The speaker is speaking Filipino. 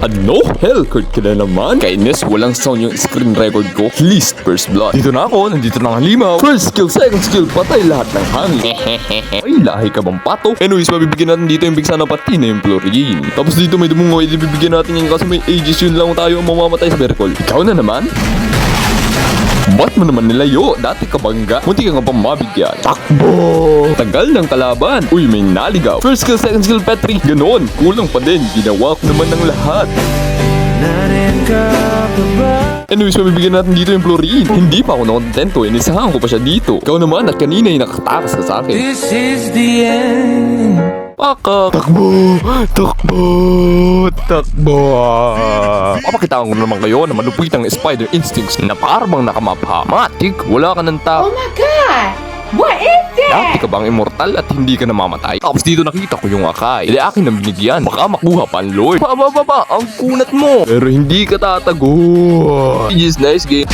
Ano? Hellcourt ka na naman? Kainis, walang sound yung screen record ko. Least first blood. Dito na ako, nandito na ang halimaw. First skill, second skill, patay lahat ng hangin. Ay, lahi ka bang pato? Anyways, mabibigyan natin dito yung bigsa na pati na yung Florine. Tapos dito may dumungoy, ibibigyan natin yung kasi may ages yun lang tayo mamamatay sa Berkol. Ikaw na naman? Ba't mo naman nilayo? Dati ka bangga. Munti ka nga pang mabigyan. Takbo! Tagal ng kalaban. Uy, may naligaw. First skill, second skill, Petri. Ganon. Kulang pa din. Ginawa ko naman ng lahat. Anyways, mabibigyan natin dito yung Florine. Hindi pa ako nakontento. Inisahan ko pa siya dito. Ikaw naman at kanina ay nakatakas na sa akin. This is the end. Paka. Takbo! Takbo! Takbo! Papakitaan ko naman kayo na malupit ang spider instincts na parang nakamapamatik. Wala ka ng Oh my God! What is Dati that? ka bang immortal at hindi ka namamatay? Tapos dito nakita ko yung Akai. Hindi akin ang binigyan. Baka makuha pa ang Lord. Ang kunat mo. Pero hindi ka tatago. Just nice game.